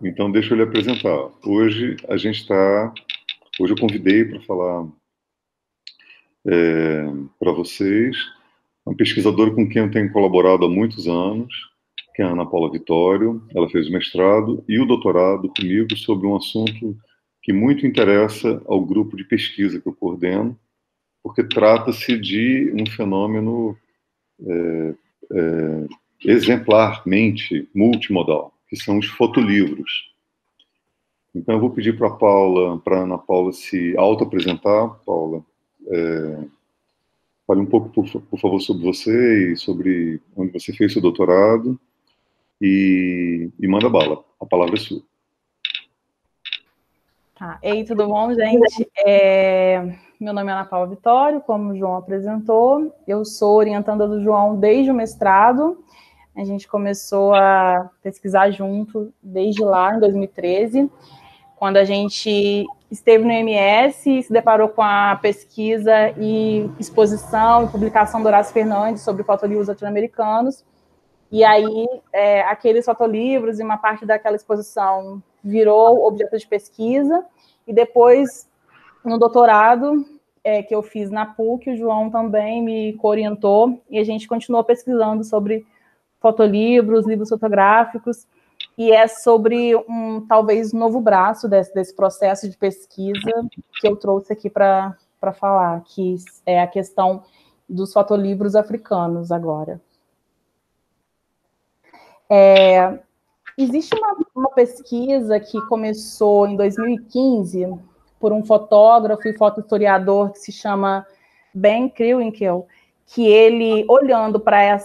Então, deixa eu lhe apresentar. Hoje eu convidei para falar para vocês uma pesquisadora com quem eu tenho colaborado há muitos anos, que é a Ana Paula Vitório. Ela fez o mestrado e o doutorado comigo sobre um assunto que muito interessa ao grupo de pesquisa que eu coordeno, porque trata-se de um fenômeno exemplarmente multimodal, que são os fotolivros. Então, eu vou pedir para a Ana Paula se auto-apresentar. Paula, fale um pouco, por favor, sobre você e sobre onde você fez seu doutorado e manda bala. A palavra é sua. Tá. Ei, tudo bom, gente? Meu nome é Ana Paula Vitório, como o João apresentou. Eu sou orientanda do João desde o mestrado. A gente começou a pesquisar junto desde lá, em 2013, quando a gente esteve no MS e se deparou com a pesquisa e exposição e publicação do Horácio Fernandes sobre fotolivros latino-americanos. E aí, aqueles fotolivros e uma parte daquela exposição virou objeto de pesquisa. E depois, no doutorado que eu fiz na PUC, o João também me orientou e a gente continuou pesquisando sobre fotolivros, livros fotográficos, e é sobre talvez novo braço desse processo de pesquisa que eu trouxe aqui para falar, que é a questão dos fotolivros africanos agora. Existe uma pesquisa que começou em 2015 por um fotógrafo e fotohistoriador que se chama Ben Kriewinkel, que ele, olhando para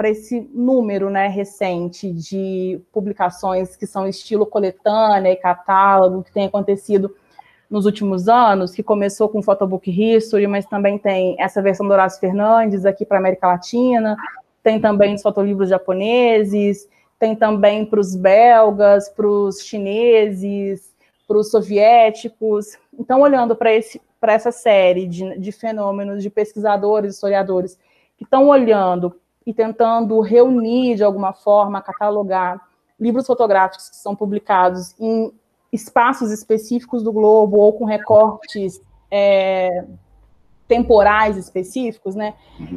esse número, né, recente de publicações que são estilo coletânea e catálogo, que tem acontecido nos últimos anos, que começou com Photobook History, mas também tem essa versão do Horácio Fernandes aqui para a América Latina, tem também os fotolivros japoneses, tem também para os belgas, para os chineses, para os soviéticos. Então, olhando para essa série de fenômenos, de pesquisadores, historiadores, que estão olhando e tentando reunir, de alguma forma, catalogar livros fotográficos que são publicados em espaços específicos do globo ou com recortes temporais específicos, né?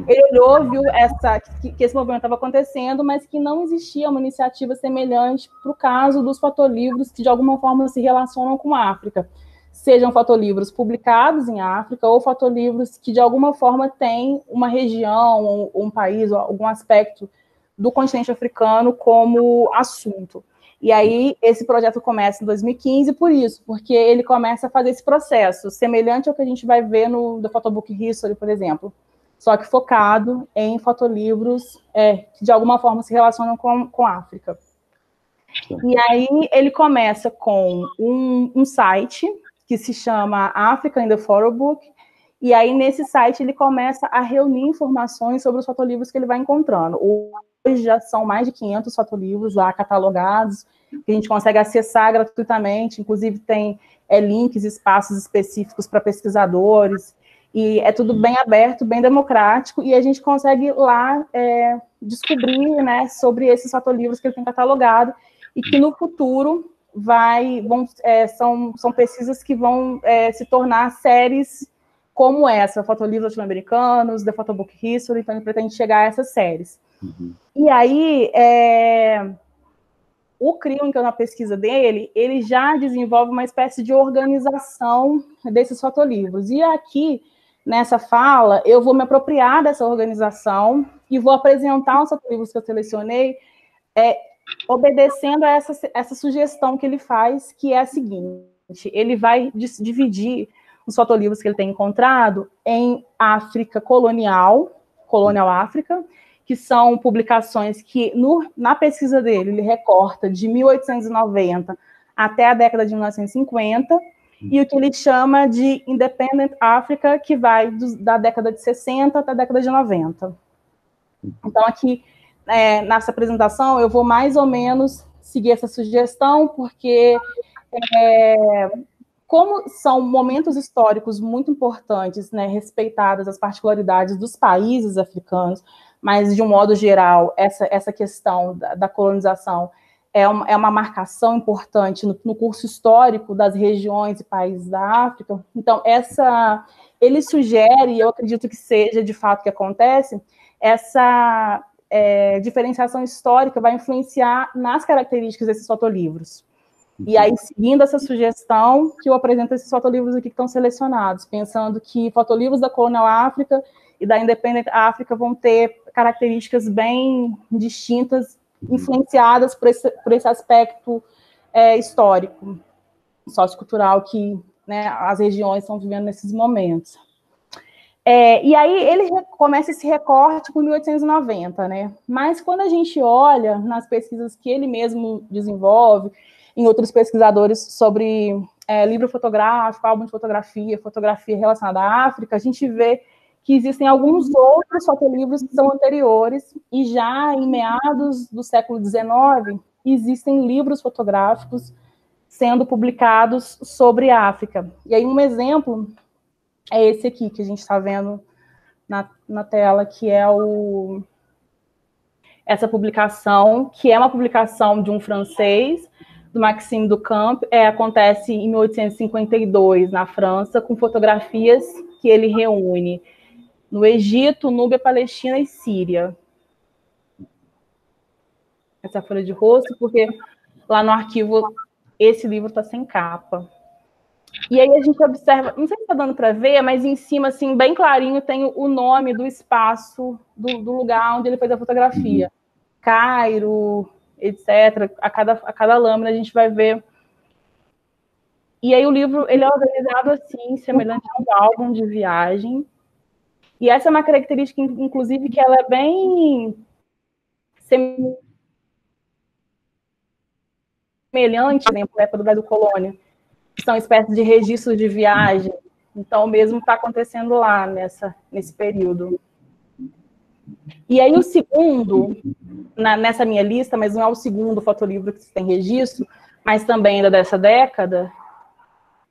Ele olhou, viu que esse movimento estava acontecendo, mas que não existia uma iniciativa semelhante para o caso dos fotolivros que, de alguma forma, se relacionam com a África. Sejam fotolivros publicados em África ou fotolivros que, de alguma forma, têm uma região, ou um país, ou algum aspecto do continente africano como assunto. E aí, esse projeto começa em 2015 por isso, porque ele começa a fazer esse processo, semelhante ao que a gente vai ver no The Photobook History, por exemplo, só que focado em fotolivros que, de alguma forma, se relacionam com a África. E aí, ele começa com um site que se chama Africa in the Photobook, e aí, nesse site, ele começa a reunir informações sobre os fotolivros que ele vai encontrando. Hoje já são mais de 500 fotolivros lá catalogados, que a gente consegue acessar gratuitamente, inclusive tem links, espaços específicos para pesquisadores, e é tudo bem aberto, bem democrático, e a gente consegue lá descobrir, né, sobre esses fotolivros que ele tem catalogado, e que no futuro são pesquisas que vão se tornar séries como essa, Fotolivros Latino-Americanos, The Photobook History, então ele pretende chegar a essas séries. E aí, o Kriewinkel, na pesquisa dele, ele já desenvolve uma espécie de organização desses fotolivros. E aqui, nessa fala, eu vou me apropriar dessa organização e vou apresentar os fotolivros que eu selecionei, obedecendo a essa sugestão que ele faz, que é a seguinte: ele vai dividir os fotolivros que ele tem encontrado em África colonial África, que são publicações que, na pesquisa dele, ele recorta de 1890 até a década de 1950, e o que ele chama de Independent Africa, que vai da década de 60 até a década de 90. Então, aqui, nessa apresentação, eu vou mais ou menos seguir essa sugestão, porque como são momentos históricos muito importantes, né, respeitadas as particularidades dos países africanos, mas, de um modo geral, essa questão da colonização é uma marcação importante no curso histórico das regiões e países da África. Então, ele sugere, e eu acredito que seja de fato que acontece, essa diferenciação histórica vai influenciar nas características desses fotolivros. E aí, seguindo essa sugestão, que eu apresento esses fotolivros aqui que estão selecionados, pensando que fotolivros da Colonial África e da Independent África vão ter características bem distintas, influenciadas por esse aspecto histórico, sociocultural que, né, as regiões estão vivendo nesses momentos. E aí ele começa esse recorte com 1890, né? Mas quando a gente olha nas pesquisas que ele mesmo desenvolve, em outros pesquisadores sobre livro fotográfico, álbum de fotografia relacionada à África, a gente vê que existem alguns outros fotolivros que são anteriores, e já em meados do século XIX, existem livros fotográficos sendo publicados sobre a África. E aí um exemplo é esse aqui, que a gente está vendo na tela, que é essa publicação, que é uma publicação de um francês, do Maxime Duchamp, acontece em 1852, na França, com fotografias que ele reúne no Egito, Núbia, Palestina e Síria. Essa folha de rosto, porque lá no arquivo esse livro está sem capa. E aí a gente observa, não sei se está dando para ver, mas em cima, assim, bem clarinho, tem o nome do espaço, do lugar onde ele fez a fotografia. Cairo, etc. A cada lâmina a gente vai ver. E aí o livro ele é organizado assim, semelhante a um álbum de viagem. E essa é uma característica, inclusive, que ela é bem semelhante, por exemplo, à época do Brasil Colônia, que são espécies de registros de viagem. Então, o mesmo está acontecendo lá nesse período. E aí o segundo, nessa minha lista, mas não é o segundo fotolivro que tem registro, mas também ainda dessa década,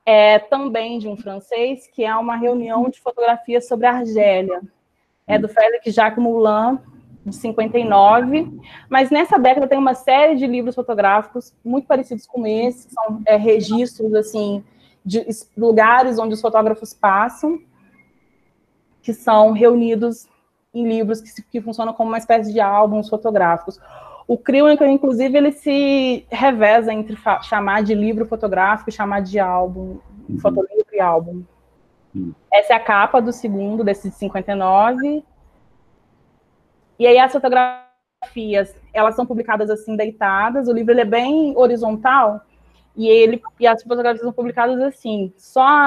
é também de um francês, que é uma reunião de fotografias sobre a Argélia. É do Félix Jacques Moulin, de 59, mas nessa década tem uma série de livros fotográficos muito parecidos com esse, que são registros assim, de lugares onde os fotógrafos passam, que são reunidos em livros que funcionam como uma espécie de álbuns fotográficos. O Kriwinkel, inclusive, ele se reveza entre chamar de livro fotográfico e chamar de álbum, fotolivro e álbum. Essa é a capa do segundo, desse de 59. E aí as fotografias, elas são publicadas assim, deitadas, o livro ele é bem horizontal, e as fotografias são publicadas assim.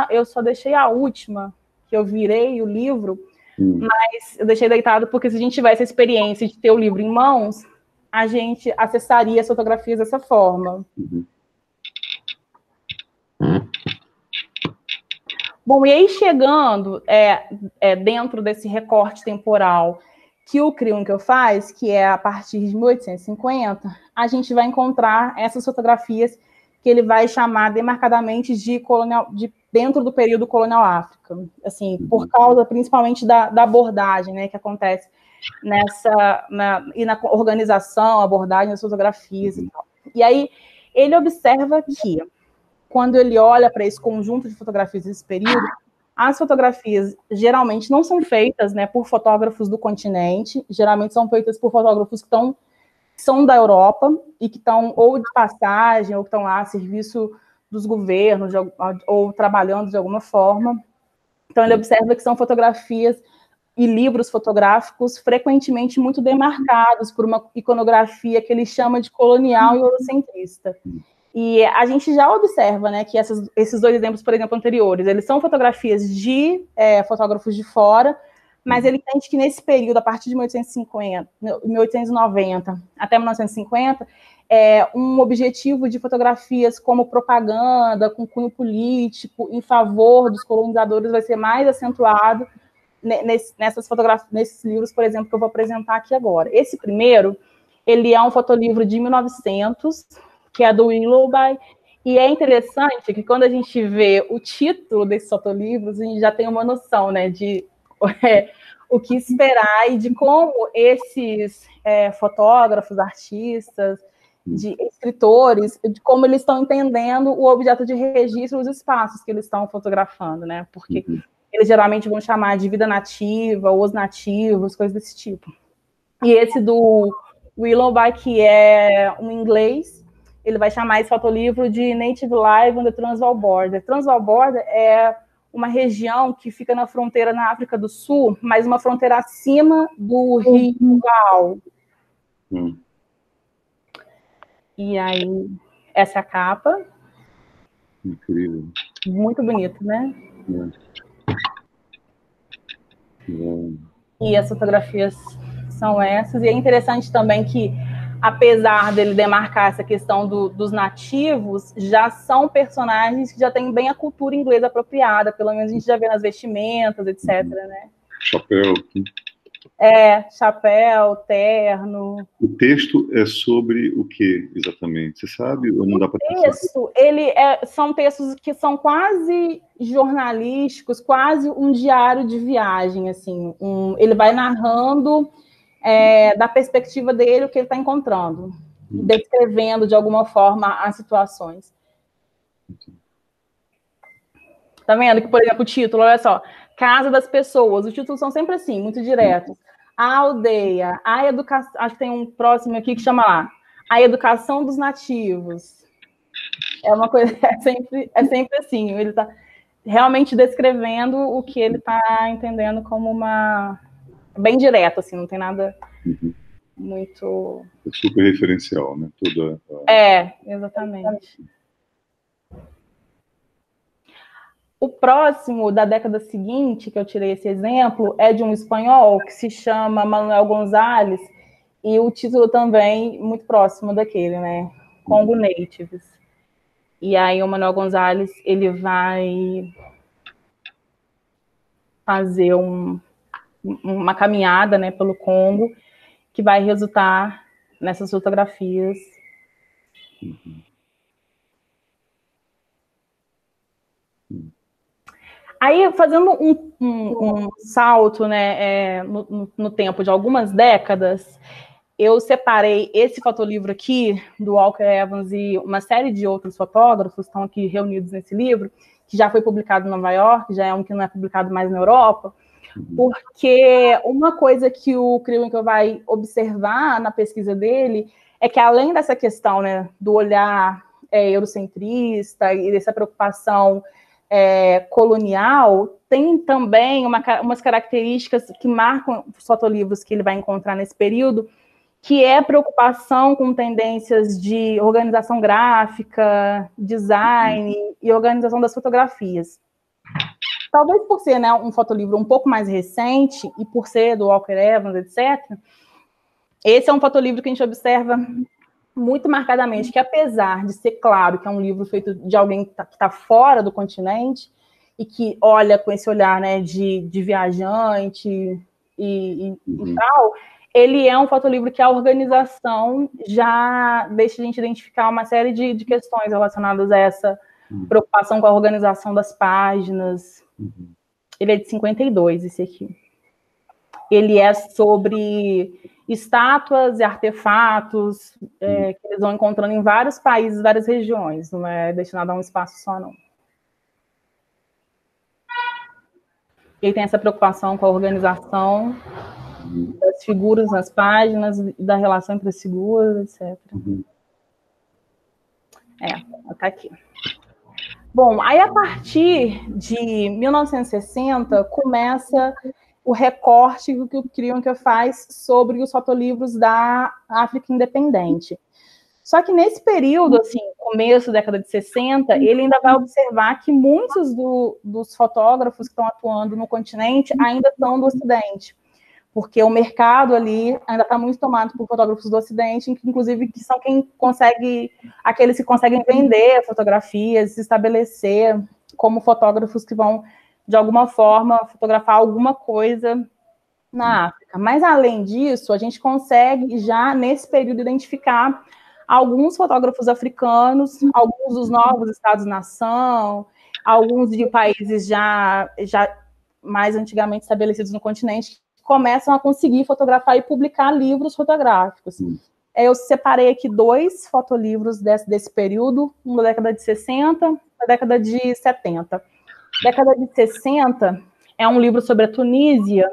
Eu só deixei a última, que eu virei o livro, mas eu deixei deitado porque se a gente tivesse a experiência de ter o livro em mãos, a gente acessaria as fotografias dessa forma. Bom, e aí chegando dentro desse recorte temporal que o Kriwinkel faz, que é a partir de 1850, a gente vai encontrar essas fotografias que ele vai chamar demarcadamente de dentro do período colonial África, assim, por causa principalmente da abordagem, né, que acontece e na organização, abordagem das fotografias e tal. E aí ele observa que, quando ele olha para esse conjunto de fotografias desse período, as fotografias geralmente não são feitas, né, por fotógrafos do continente, geralmente são feitas por fotógrafos que são da Europa e que estão ou de passagem, ou que estão lá a serviço dos governos, ou trabalhando de alguma forma. Então, ele observa que são fotografias e livros fotográficos frequentemente muito demarcados por uma iconografia que ele chama de colonial e eurocentrista. E a gente já observa, né, que esses dois exemplos, por exemplo, anteriores, eles são fotografias de fotógrafos de fora, mas ele entende que nesse período, a partir de 1890 até 1950, um objetivo de fotografias como propaganda, com cunho político, em favor dos colonizadores, vai ser mais acentuado nesses livros, por exemplo, que eu vou apresentar aqui agora. Esse primeiro, ele é um fotolivro de 1900, que é do Willoughby, e é interessante que quando a gente vê o título desses fotolivros, a gente já tem uma noção, né, de o que esperar e de como esses fotógrafos, artistas, de escritores, de como eles estão entendendo o objeto de registro, os espaços que eles estão fotografando, né? Porque eles geralmente vão chamar de vida nativa, os nativos, coisas desse tipo. E esse do Willoughby, que é um inglês, ele vai chamar esse fotolivro de Native Life on the Transvaal Border. Transvaal Border é uma região que fica na fronteira na África do Sul, mas uma fronteira acima do rio Vaal. E aí, essa é a capa. Incrível. Muito bonito, né? E as fotografias são essas. E é interessante também que, apesar dele demarcar essa questão dos nativos, já são personagens que já têm bem a cultura inglesa apropriada, pelo menos a gente já vê nas vestimentas, etc. Né? Chapéu. Chapéu, terno. O texto é sobre o que, exatamente? Você sabe ou não dá para texto, são textos que são quase jornalísticos, quase um diário de viagem, assim. Ele vai narrando da perspectiva dele o que ele está encontrando, descrevendo de alguma forma as situações. Tá vendo que, por exemplo, o título, olha só, Casa das Pessoas, os títulos são sempre assim, muito diretos. A aldeia, a educação, acho que tem um próximo aqui que chama lá, a educação dos nativos. É uma coisa, é sempre assim, ele está realmente descrevendo o que ele está entendendo como bem direto, assim, não tem nada muito... É super referencial, né? Exatamente. O próximo, da década seguinte, que eu tirei esse exemplo, é de um espanhol que se chama Manuel González, e o título também muito próximo daquele, né? Congo Natives. E aí o Manuel González, ele vai fazer uma caminhada, né, pelo Congo, que vai resultar nessas fotografias. Aí, fazendo um salto, né, no tempo de algumas décadas, eu separei esse fotolivro aqui, do Walker Evans, e uma série de outros fotógrafos estão aqui reunidos nesse livro, que já foi publicado em Nova York, já é um que não é publicado mais na Europa, porque uma coisa que o Kriwinkel vai observar na pesquisa dele é que, além dessa questão, né, do olhar eurocentrista e dessa preocupação colonial, tem também umas características que marcam os fotolivros que ele vai encontrar nesse período, que é preocupação com tendências de organização gráfica, design e organização das fotografias. Talvez por ser, né, um fotolivro um pouco mais recente e por ser do Walker Evans, etc., esse é um fotolivro que a gente observa muito marcadamente, que apesar de ser claro que é um livro feito de alguém que está fora do continente e que olha com esse olhar, né, de viajante e tal, ele é um fotolivro que a organização já deixa a gente identificar uma série de questões relacionadas a essa preocupação com a organização das páginas. Ele é de 52, esse aqui. Ele é sobre estátuas e artefatos que eles vão encontrando em vários países, várias regiões. Não é destinado a um espaço só, não. Ele tem essa preocupação com a organização das figuras nas páginas, da relação entre as figuras, etc. Tá aqui. Bom, aí a partir de 1960 começa o recorte que o Kriwinkel faz sobre os fotolivros da África independente. Só que nesse período, assim, começo da década de 60, ele ainda vai observar que muitos dos fotógrafos que estão atuando no continente ainda são do Ocidente, porque o mercado ali ainda está muito tomado por fotógrafos do Ocidente, inclusive que são aqueles que conseguem vender fotografias, se estabelecer como fotógrafos que vão, de alguma forma, fotografar alguma coisa na África. Mas, além disso, a gente consegue já, nesse período, identificar alguns fotógrafos africanos, alguns dos novos estados-nação, alguns de países já mais antigamente estabelecidos no continente, que começam a conseguir fotografar e publicar livros fotográficos. Eu separei aqui 2 fotolivros desse período, um da década de 60, da década de 70. Década de 60 é um livro sobre a Tunísia,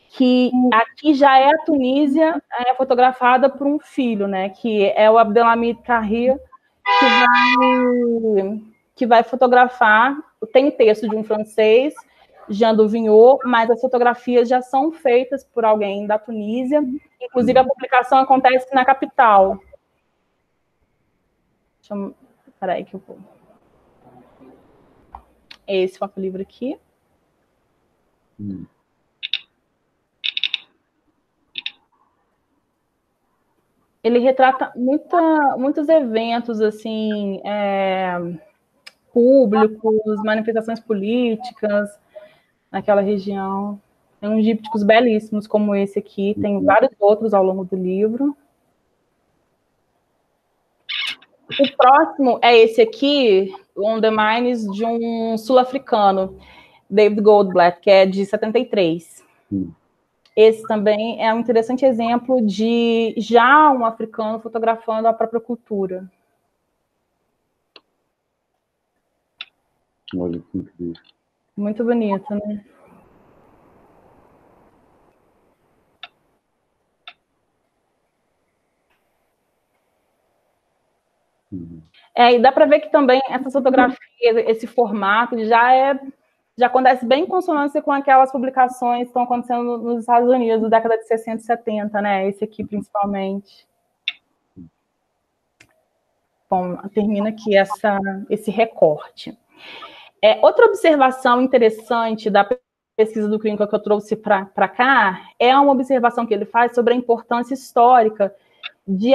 que aqui já é a Tunísia fotografada por um filho, né, que é o Abdelhamid Carrier, que vai fotografar. Tem texto de um francês, Jean Dauvignot, mas as fotografias já são feitas por alguém da Tunísia. Inclusive, a publicação acontece na capital. Peraí que eu vou... É esse fotolivro aqui. Ele retrata muitos eventos, assim, públicos, manifestações políticas naquela região. Tem uns dípticos belíssimos como esse aqui, tem vários outros ao longo do livro. O próximo é esse aqui, On the Mines, de um sul-africano, David Goldblatt, que é de 73. Esse também é um interessante exemplo de já um africano fotografando a própria cultura. Olha que incrível. Muito bonito, né? E dá para ver que também essa fotografia, esse formato, já acontece bem em consonância com aquelas publicações que estão acontecendo nos Estados Unidos, da década de 60 e 70, né? Esse aqui, principalmente. Bom, termina aqui esse recorte. Outra observação interessante da pesquisa do Kringle que eu trouxe para cá é uma observação que ele faz sobre a importância histórica de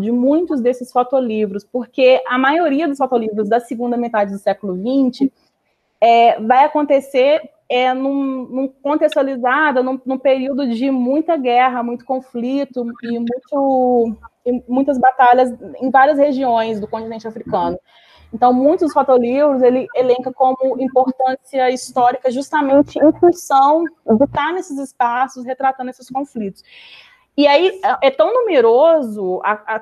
de muitos desses fotolivros, porque a maioria dos fotolivros da segunda metade do século XX vai acontecer contextualizada num período de muita guerra, muito conflito e muitas batalhas em várias regiões do continente africano. Então, muitos dos fotolivros ele elenca como importância histórica justamente em função de estar nesses espaços, retratando esses conflitos. E aí é tão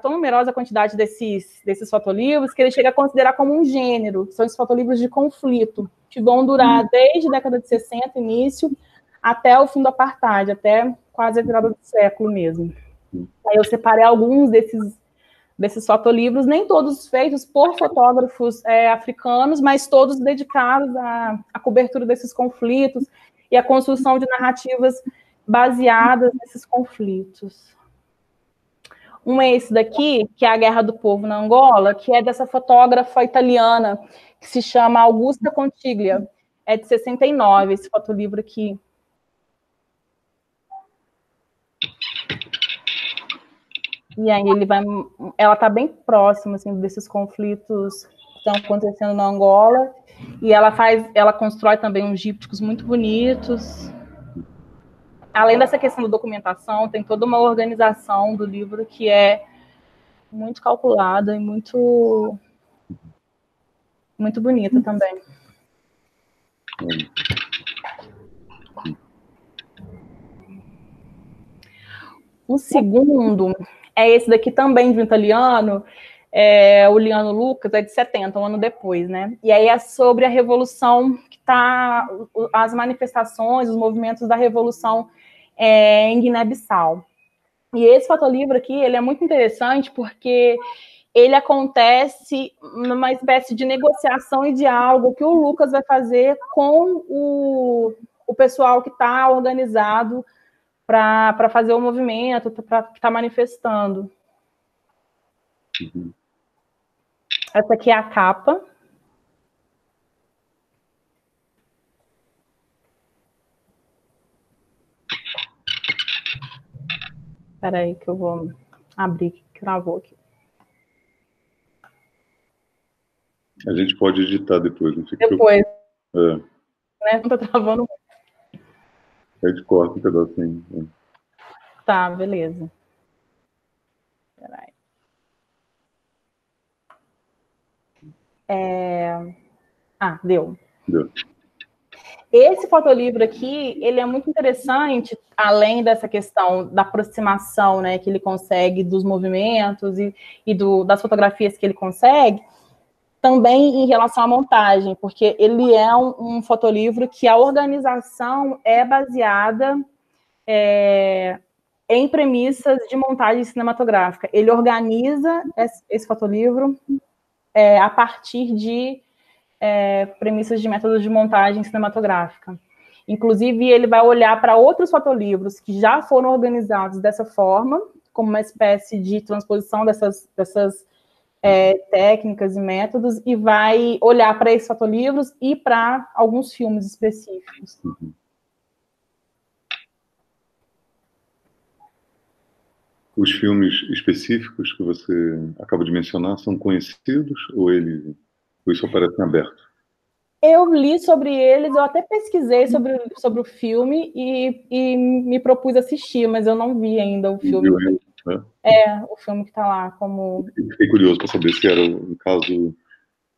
tão numerosa a quantidade desses fotolivros que ele chega a considerar como um gênero. São esses fotolivros de conflito, que vão durar desde a década de 60, início, até o fim do apartheid, até quase a virada do século mesmo. Aí eu separei alguns desses fotolivros, nem todos feitos por fotógrafos africanos, mas todos dedicados à cobertura desses conflitos e à construção de narrativas baseadas nesses conflitos. Um é esse daqui, que é a Guerra do Povo na Angola, que é dessa fotógrafa italiana, que se chama Augusta Contiglia, é de 69, esse fotolivro aqui. E aí ela está bem próxima assim, desses conflitos que estão acontecendo na Angola, e ela constrói também uns dípticos muito bonitos. Além dessa questão da documentação, tem toda uma organização do livro que é muito calculada e muito bonita também. O segundo é esse daqui também de um italiano, o Liano Lucas, é de 70, um ano depois, né? E aí é sobre a revolução as manifestações, os movimentos da revolução em Guiné-Bissau. E esse fotolivro aqui, ele é muito interessante porque ele acontece numa espécie de negociação e diálogo que o Lucas vai fazer com o pessoal que está organizado para fazer o movimento, para estar manifestando. Essa aqui é a capa. Espera aí que eu vou abrir, que travou aqui. A gente pode editar depois, não fica depois. Né? Não tá travando. A gente corta um pedacinho. Tá, beleza. Espera aí. Deu. Esse fotolivro aqui, ele é muito interessante, além dessa questão da aproximação, né, que ele consegue dos movimentos das fotografias que ele consegue, também em relação à montagem, porque ele é um fotolivro que a organização é baseada em premissas de montagem cinematográfica. Ele organiza esse fotolivro a partir de premissas de métodos de montagem cinematográfica. Inclusive, ele vai olhar para outros fotolivros que já foram organizados dessa forma, como uma espécie de transposição dessas técnicas e métodos, e vai olhar para esses fotolivros e para alguns filmes específicos. Os filmes específicos que você acaba de mencionar são conhecidos ou isso aparece em aberto? Eu li sobre eles, eu até pesquisei sobre o filme e me propus assistir, mas eu não vi ainda o filme. Viu, né? O filme que está lá como... Fiquei curioso para saber se era um caso,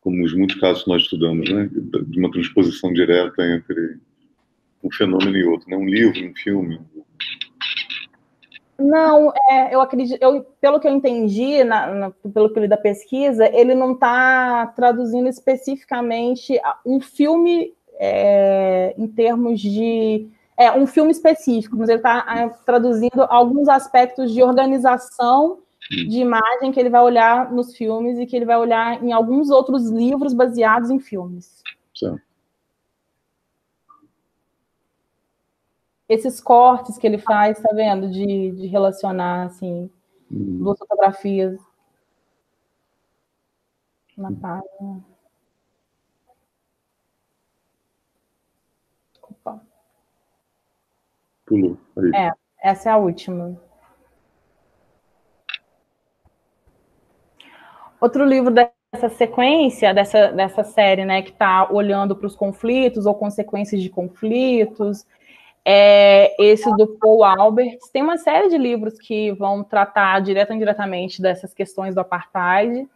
como os muitos casos que nós estudamos, né? De uma transposição direta entre um fenômeno e outro, né? Um livro, um filme. Não, eu acredito, pelo que eu entendi, pelo que eu li da pesquisa, ele não está traduzindo especificamente um filme em termos de... um filme específico, mas ele está traduzindo alguns aspectos de organização de imagem que ele vai olhar nos filmes e que ele vai olhar em alguns outros livros baseados em filmes. Certo. Esses cortes que ele faz, tá vendo? De relacionar, assim, duas fotografias na página. Opa. Pulou. Aí. Essa é a última. Outro livro dessa sequência, dessa série, né, que está olhando para os conflitos ou consequências de conflitos, esse do Paul Alberts. Tem uma série de livros que vão tratar direta ou indiretamente dessas questões do apartheid.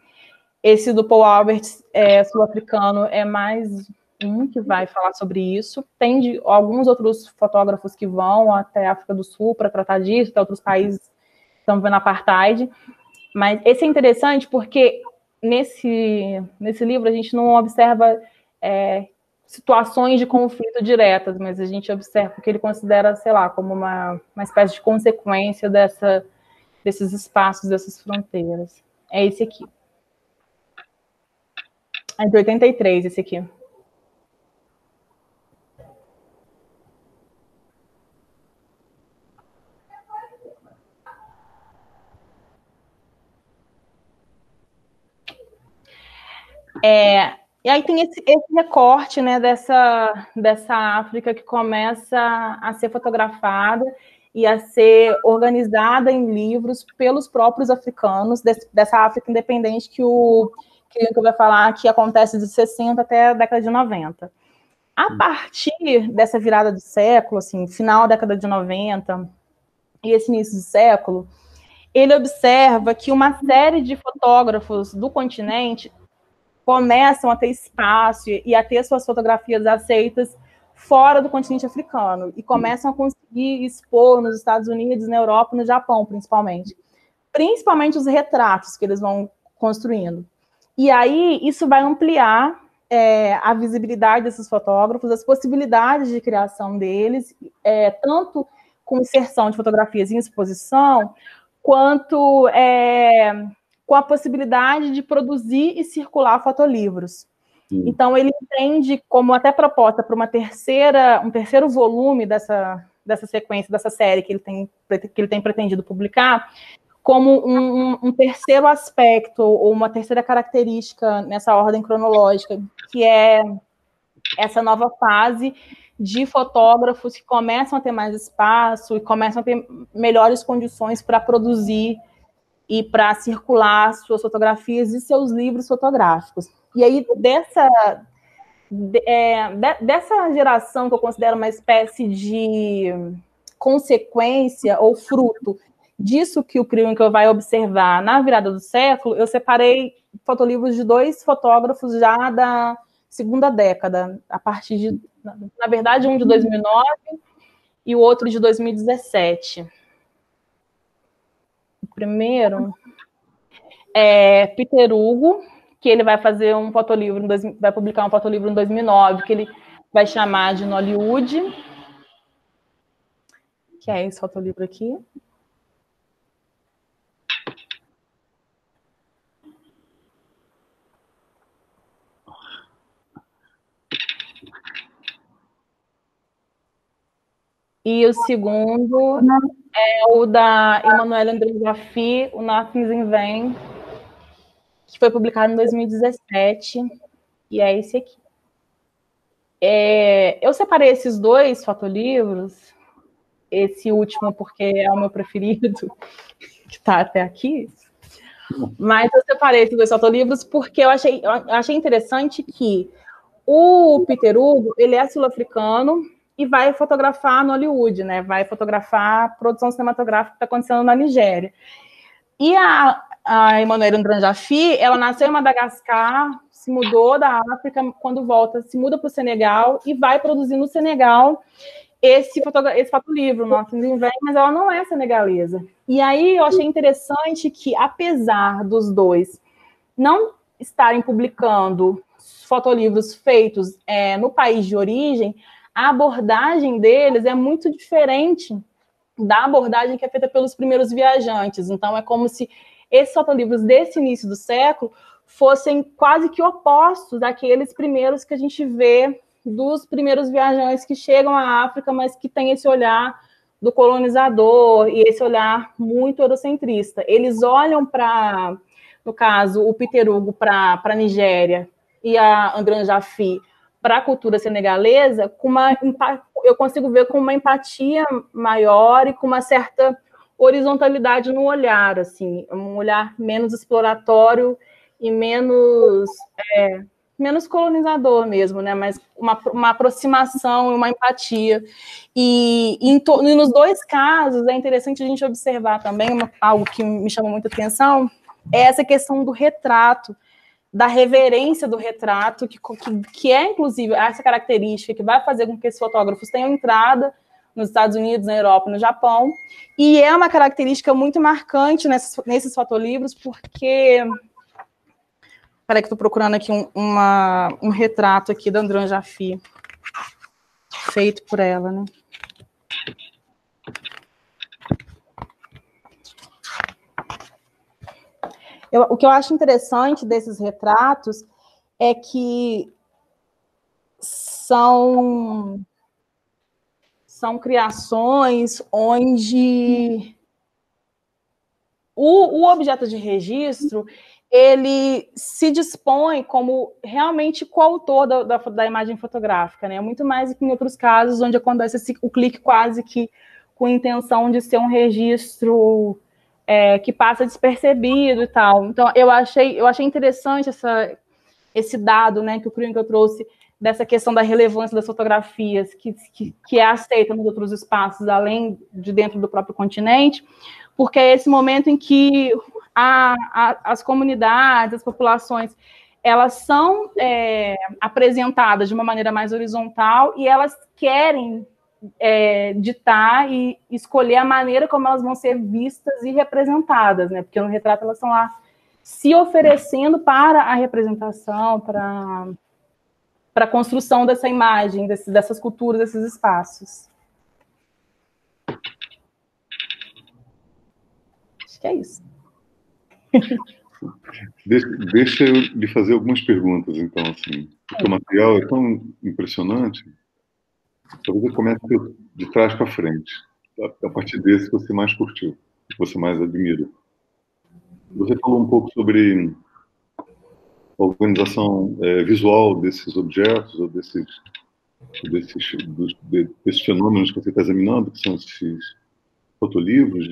Esse do Paul Alberts, sul-africano, é mais um que vai falar sobre isso. Tem alguns outros fotógrafos que vão até a África do Sul para tratar disso, até outros países que estão vendo apartheid. Mas esse é interessante porque nesse livro a gente não observa situações de conflito diretas, mas a gente observa o que ele considera, sei lá, como uma espécie de consequência desses espaços, dessas fronteiras. É esse aqui. É de 83, esse aqui. E aí tem esse recorte, né, dessa África que começa a ser fotografada e a ser organizada em livros pelos próprios africanos, dessa África independente que eu vai falar que acontece de 60 até a década de 90. A partir dessa virada do século, assim, final da década de 90 e esse início do século, ele observa que uma série de fotógrafos do continente começam a ter espaço e a ter suas fotografias aceitas fora do continente africano e começam a conseguir expor nos Estados Unidos, na Europa, no Japão, principalmente os retratos que eles vão construindo. E aí isso vai ampliar a visibilidade desses fotógrafos, as possibilidades de criação deles, tanto com inserção de fotografias em exposição, quanto com a possibilidade de produzir e circular fotolivros. Então, ele entende como até proposta para um terceiro volume dessa sequência, dessa série que ele tem pretendido publicar, como um terceiro aspecto, ou uma terceira característica nessa ordem cronológica, que é essa nova fase de fotógrafos que começam a ter mais espaço e começam a ter melhores condições para produzir e para circular suas fotografias e seus livros fotográficos. E aí, dessa geração que eu considero uma espécie de consequência ou fruto disso que o Kriwinkel vai observar na virada do século, eu separei fotolivros de 2 fotógrafos já da segunda década, a partir Na verdade, um de 2009 e o outro de 2017. O primeiro é Peter Hugo, que ele vai fazer um fotolivro, vai publicar um fotolivro em 2009, que ele vai chamar de Nollywood, que é esse fotolivro aqui. E o segundo é o da Emmanuelle André Jaffe, o Nothing's in Vain, que foi publicado em 2017, e é esse aqui. Eu separei esses dois fotolivros, esse último porque é o meu preferido, que está até aqui, mas eu separei esses dois fotolivros porque eu achei interessante que o Peter Hugo, ele é sul-africano e vai fotografar no Hollywood, né? Vai fotografar a produção cinematográfica que está acontecendo na Nigéria. E a Emmanuelle André Jaffe, ela nasceu em Madagascar, se mudou da África, quando volta, se muda para o Senegal e vai produzir no Senegal esse fotolivro, Nothing's in Vain, mas ela não é senegalesa. E aí eu achei interessante que, apesar dos dois não estarem publicando fotolivros feitos no país de origem, a abordagem deles é muito diferente da abordagem que é feita pelos primeiros viajantes. Então, é como se esses fotolivros desse início do século fossem quase que opostos daqueles primeiros que a gente vê dos primeiros viajantes que chegam à África, mas que tem esse olhar do colonizador e esse olhar muito eurocentrista. Eles olham para, no caso, o Peter Hugo para a Nigéria e a André Jaffe para a cultura senegalesa, eu consigo ver com uma empatia maior e com uma certa horizontalidade no olhar, assim, um olhar menos exploratório e menos colonizador mesmo, né? Mas uma aproximação e uma empatia. E nos dois casos, é interessante a gente observar também algo que me chama muita atenção, é essa questão do retrato, da reverência do retrato, que é, inclusive, essa característica que vai fazer com que esses fotógrafos tenham entrada nos Estados Unidos, na Europa, no Japão, e é uma característica muito marcante nesses fotolivros, porque... Peraí que estou procurando aqui um retrato aqui da André Jaffe, feito por ela, né? O que eu acho interessante desses retratos é que são criações onde o objeto de registro ele se dispõe como realmente coautor da imagem fotográfica, né? Muito mais que em outros casos onde acontece o clique quase que com intenção de ser um registro que passa despercebido e tal. Então, eu achei interessante esse dado, né, que o Krienkel trouxe, dessa questão da relevância das fotografias, que é aceita nos outros espaços, além de dentro do próprio continente, porque é esse momento em que as comunidades, as populações, elas são apresentadas de uma maneira mais horizontal e elas querem ditar e escolher a maneira como elas vão ser vistas e representadas, né? Porque no retrato elas estão lá se oferecendo para a representação, para a construção dessa imagem, dessas culturas, desses espaços. Acho que é isso. Deixa eu lhe fazer algumas perguntas, então, assim, porque o material é tão impressionante. Talvez eu comece de trás para frente, a partir desse que você mais curtiu, que você mais admira. Você falou um pouco sobre a organização visual desses objetos, ou desses fenômenos que você está examinando, que são esses fotolivros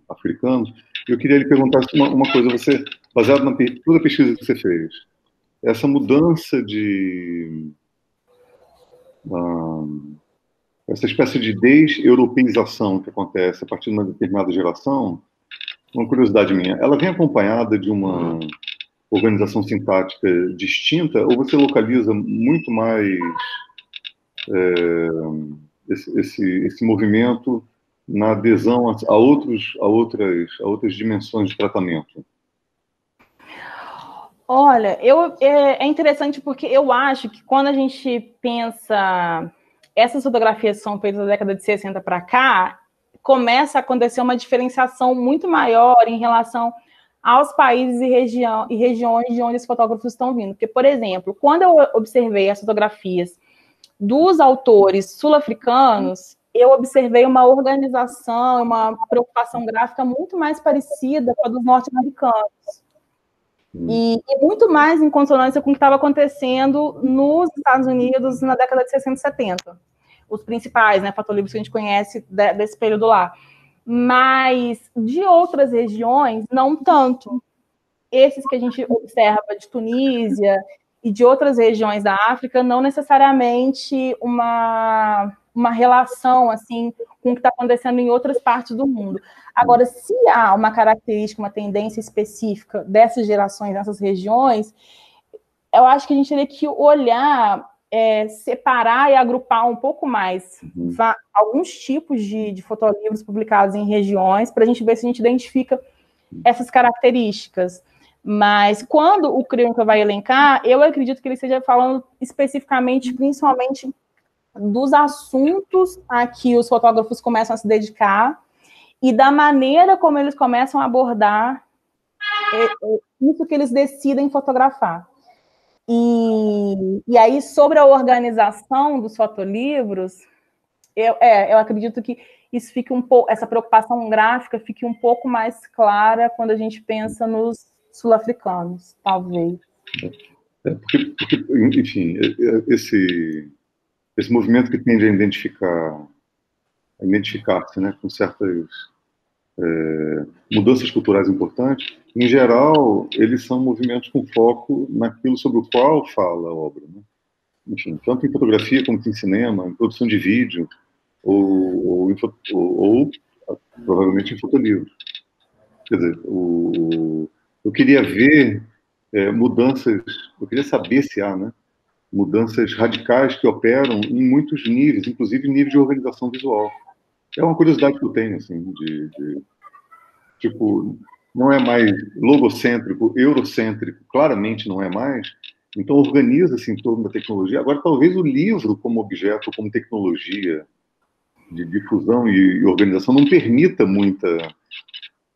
africanos. Eu queria lhe perguntar uma coisa, você, baseado na toda a pesquisa que você fez, essa mudança essa espécie de deseuropeização que acontece a partir de uma determinada geração, uma curiosidade minha, ela vem acompanhada de uma organização sintática distinta, ou você localiza muito mais esse movimento na adesão a outras dimensões de tratamento? Olha, é interessante porque eu acho que quando a gente pensa... Essas fotografias são feitas da década de 60 para cá, começa a acontecer uma diferenciação muito maior em relação aos países e regiões de onde os fotógrafos estão vindo. Porque, por exemplo, quando eu observei as fotografias dos autores sul-africanos, eu observei uma organização, uma preocupação gráfica muito mais parecida com a dos norte-americanos. E muito mais em consonância com o que estava acontecendo nos Estados Unidos na década de 60 e 70. Os principais, né, fotolivros que a gente conhece desse período lá. Mas de outras regiões, não tanto. Esses que a gente observa de Tunísia e de outras regiões da África, não necessariamente uma relação assim com o que está acontecendo em outras partes do mundo. Agora, se há uma característica, uma tendência específica dessas gerações, dessas regiões, eu acho que a gente teria que olhar, separar e agrupar um pouco mais alguns tipos de fotolivros publicados em regiões, para a gente ver se a gente identifica essas características. Mas quando o Crônica vai elencar, eu acredito que ele esteja falando especificamente, principalmente, dos assuntos a que os fotógrafos começam a se dedicar e da maneira como eles começam a abordar isso que eles decidem fotografar. E aí, sobre a organização dos fotolivros, eu acredito que isso fique um pouco, essa preocupação gráfica fique um pouco mais clara quando a gente pensa nos sul-africanos, talvez. Porque, enfim, esse movimento que tende a identificar-se, né, com certas mudanças culturais importantes, em geral, eles são movimentos com foco naquilo sobre o qual fala a obra, né? Enfim, tanto em fotografia como em cinema, em produção de vídeo, ou provavelmente em fotolivro. Quer dizer, eu queria ver mudanças, eu queria saber se há, né, mudanças radicais que operam em muitos níveis, inclusive nível de organização visual. É uma curiosidade que eu tenho, assim, tipo, não é mais logocêntrico, eurocêntrico, claramente não é mais, então organiza-se em torno da tecnologia. Agora, talvez o livro como objeto, como tecnologia de difusão e organização não permita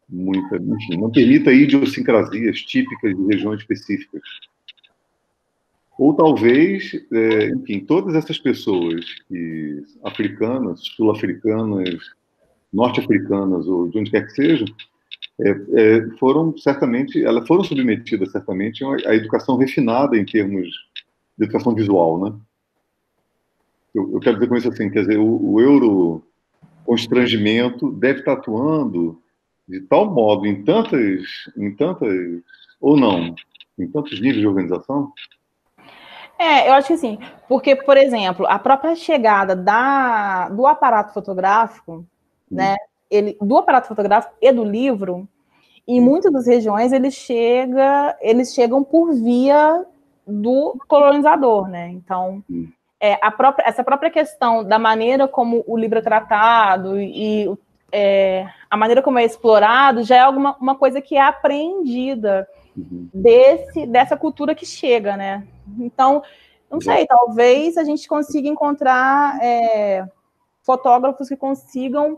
enfim, não permita idiosincrasias típicas de regiões específicas. Ou talvez, enfim, todas essas pessoas africanas, sul-africanas, norte-africanas ou de onde quer que seja, elas foram submetidas certamente à educação refinada em termos de educação visual, né? Eu quero dizer com isso assim, quer dizer, o euro-constrangimento deve estar atuando de tal modo em tantas, ou não, em tantos níveis de organização. Eu acho que sim, porque, por exemplo, a própria chegada do aparato fotográfico, né, do aparato fotográfico e do livro, em muitas das regiões eles chegam por via do colonizador, né? Então, essa própria questão da maneira como o livro é tratado e a maneira como é explorado já é uma coisa que é apreendida dessa cultura que chega, né? Então, não sei, talvez a gente consiga encontrar fotógrafos que consigam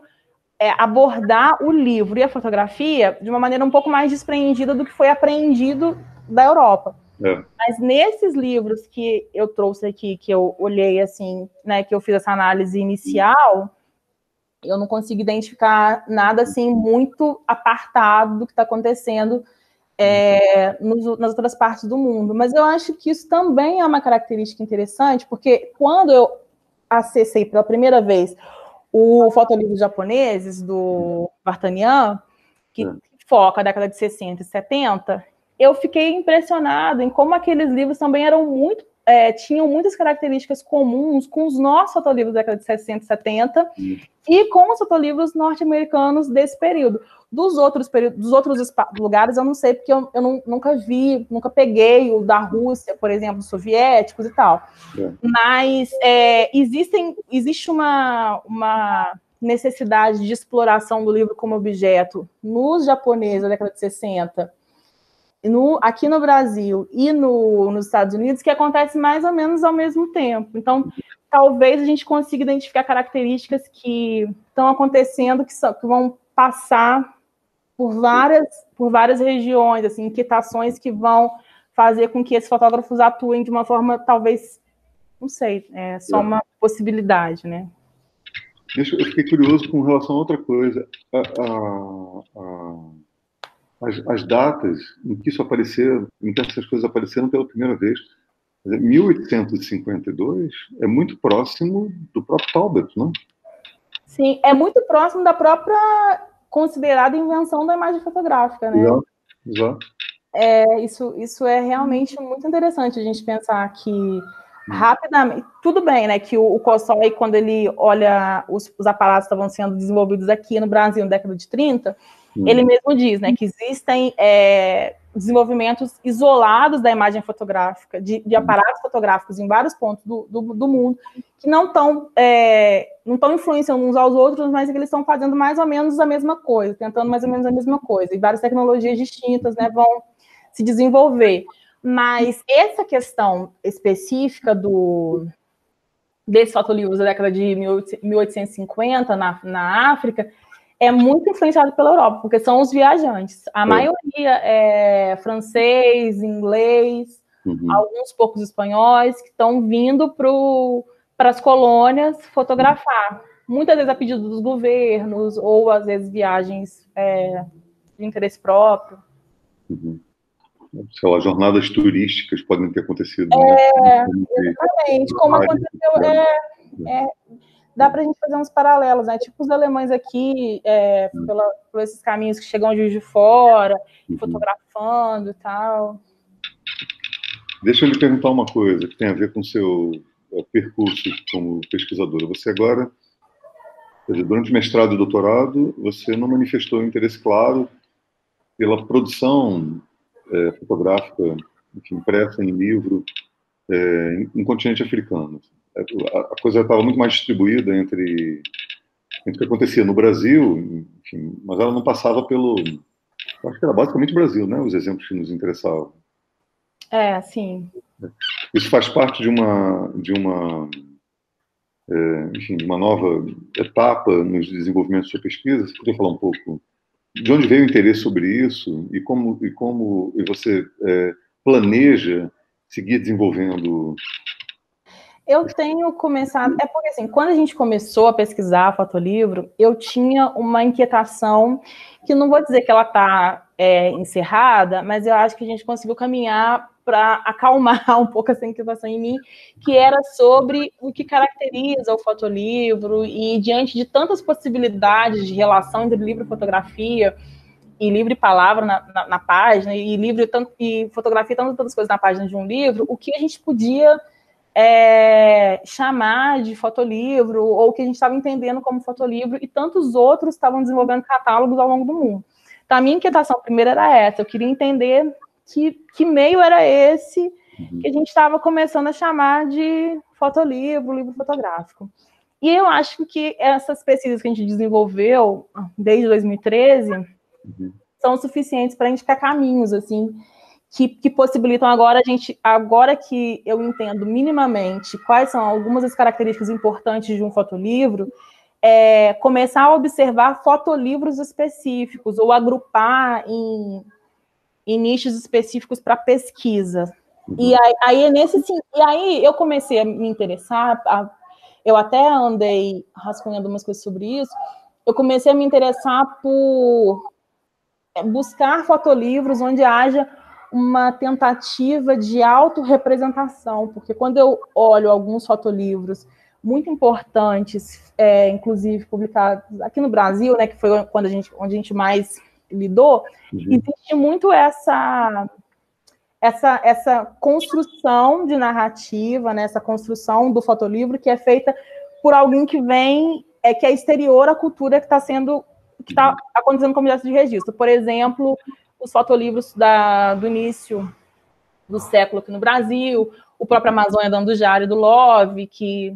abordar o livro e a fotografia de uma maneira um pouco mais despreendida do que foi apreendido da Europa. Mas nesses livros que eu trouxe aqui, que eu olhei assim, né, que eu fiz essa análise inicial, eu não consigo identificar nada assim muito apartado do que está acontecendo nas outras partes do mundo. Mas eu acho que isso também é uma característica interessante, porque quando eu acessei pela primeira vez o fotolivro japoneses do Vartanian, que foca a década de 60 e 70, eu fiquei impressionada em como aqueles livros também eram muito tinham muitas características comuns com os nossos fotolivros da década de 60 e 70 e com os fotolivros norte-americanos desse período. Dos outros lugares eu não sei, porque eu nunca vi, nunca peguei o da Rússia, por exemplo, os soviéticos e tal. Mas existe uma necessidade de exploração do livro como objeto nos japoneses da década de 60, aqui no Brasil e nos Estados Unidos, que acontece mais ou menos ao mesmo tempo. Então, talvez a gente consiga identificar características que estão acontecendo, que vão passar por várias regiões, assim, inquietações que vão fazer com que esses fotógrafos atuem de uma forma, talvez, não sei, só uma possibilidade, né? Eu fiquei curioso com relação a outra coisa. As datas em que isso apareceu, em que essas coisas apareceram pela primeira vez, 1852 é muito próximo do próprio Talbot, não? Sim, é muito próximo da própria considerada invenção da imagem fotográfica, né? Exato. Isso é realmente muito interessante a gente pensar que rapidamente, tudo bem, né, que o Kossoi, quando ele olha os aparatos que estavam sendo desenvolvidos aqui no Brasil na década de 30, ele mesmo diz, né, que existem desenvolvimentos isolados da imagem fotográfica, de aparatos fotográficos em vários pontos do mundo, que não estão influenciando uns aos outros, mas que eles estão fazendo mais ou menos a mesma coisa, tentando mais ou menos a mesma coisa, e várias tecnologias distintas, né, vão se desenvolver. Mas essa questão específica desses fotolivros da década de 1850 na África é muito influenciado pela Europa, porque são os viajantes. A maioria é francês, inglês, alguns poucos espanhóis que estão vindo para as colônias fotografar. Muitas vezes a pedido dos governos, ou às vezes viagens de interesse próprio. Sei lá, jornadas turísticas podem ter acontecido. Exatamente, como aconteceu. Dá para a gente fazer uns paralelos, né? Tipo os alemães aqui, por esses caminhos que chegam de Juiz de Fora, fotografando e tal. Deixa eu lhe perguntar uma coisa que tem a ver com o seu percurso como pesquisadora. Você agora, durante o mestrado e doutorado, você não manifestou interesse claro pela produção fotográfica, enfim, impressa em livro, no continente africano. A coisa estava muito mais distribuída entre o que acontecia no Brasil, enfim, mas ela não passava pelo... Acho que era basicamente o Brasil, né? Os exemplos que nos interessavam. Sim. Isso faz parte de uma nova etapa nos desenvolvimentos da sua pesquisa. Você poderia falar um pouco de onde veio o interesse sobre isso e como você planeja seguir desenvolvendo? Eu tenho começado... porque, assim, quando a gente começou a pesquisar fotolivro, eu tinha uma inquietação que não vou dizer que ela está encerrada, mas eu acho que a gente conseguiu caminhar para acalmar um pouco essa inquietação em mim, que era sobre o que caracteriza o fotolivro, e diante de tantas possibilidades de relação entre livro e fotografia, e livro e palavra na página, e livro e fotografia, tantas coisas na página de um livro, o que a gente podia chamar de fotolivro, ou o que a gente estava entendendo como fotolivro, e tantos outros estavam desenvolvendo catálogos ao longo do mundo. Então, a minha inquietação primeira era essa, eu queria entender que meio era esse que a gente estava começando a chamar de fotolivro, livro fotográfico. E eu acho que essas pesquisas que a gente desenvolveu desde 2013 são suficientes para indicar caminhos, assim, que possibilitam agora que eu entendo minimamente quais são algumas das características importantes de um fotolivro, começar a observar fotolivros específicos, ou agrupar em nichos específicos para pesquisa. E aí eu comecei a me interessar, eu até andei rascunhando umas coisas sobre isso, eu comecei a me interessar por buscar fotolivros onde haja uma tentativa de autorrepresentação, porque quando eu olho alguns fotolivros muito importantes, inclusive publicados aqui no Brasil, né, que foi onde a gente mais lidou, existe muito essa essa construção de narrativa, né, essa construção do fotolivro que é feita por alguém que vem, que é exterior à cultura que está acontecendo como objeto de registro. Por exemplo, os fotolivros do início do século aqui no Brasil, o próprio Amazônia do Andujara e do Love, que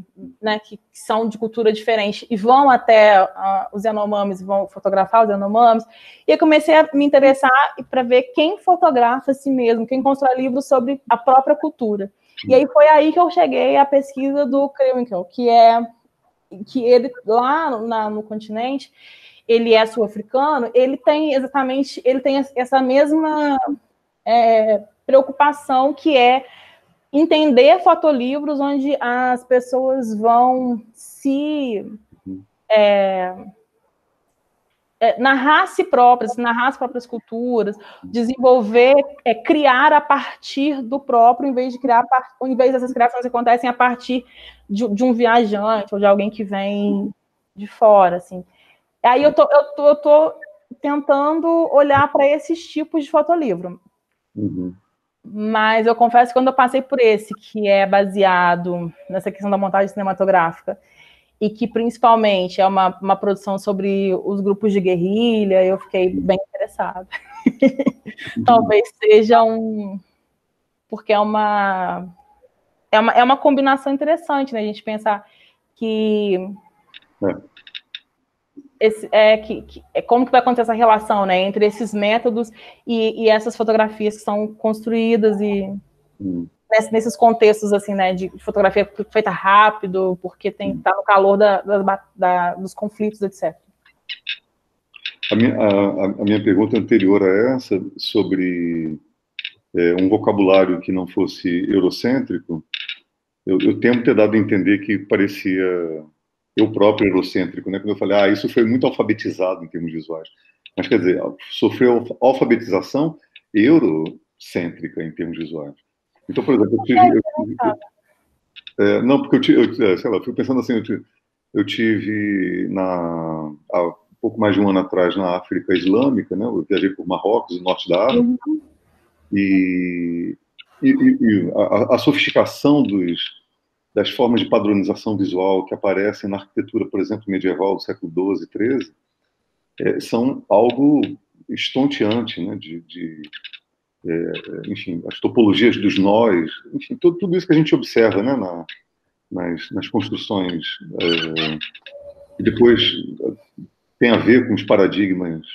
são de cultura diferente e vão até os Yanomamis, vão fotografar os Yanomamis. E eu comecei a me interessar para ver quem fotografa a si mesmo, quem constrói livros sobre a própria cultura. E aí foi aí que eu cheguei à pesquisa do Kruwinkel, que ele, lá no continente, ele é sul-africano, ele tem essa mesma preocupação, que é entender fotolivros onde as pessoas vão narrar si próprias, narrar as próprias culturas, desenvolver, criar a partir do próprio, em vez dessas criações acontecem a partir de um viajante ou de alguém que vem de fora, assim. Aí eu tô tentando olhar para esses tipos de fotolivro. Uhum. Mas eu confesso que quando eu passei por esse, que é baseado nessa questão da montagem cinematográfica, e que principalmente é uma produção sobre os grupos de guerrilha, eu fiquei bem interessada. Talvez seja porque é uma combinação interessante, né? A gente pensar que como que vai acontecer essa relação, né, entre esses métodos e essas fotografias que são construídas e nesses contextos assim, né, de fotografia feita rápido, porque tá no calor dos conflitos, etc. A minha pergunta anterior a essa, sobre um vocabulário que não fosse eurocêntrico, eu temo ter dado a entender que parecia eu próprio eurocêntrico, né? Quando eu falei, isso foi muito alfabetizado em termos visuais. Mas, quer dizer, sofreu alfabetização eurocêntrica em termos visuais. Então, por exemplo, sei lá, fui pensando assim, eu tive há um pouco mais de um ano atrás na África Islâmica, né? Eu viajei por Marrocos, o norte da África, e a sofisticação das formas de padronização visual que aparecem na arquitetura, por exemplo, medieval do século XII e XIII, são algo estonteante, né? Enfim, as topologias dos nós, enfim, tudo isso que a gente observa, né? nas construções, e depois tem a ver com os paradigmas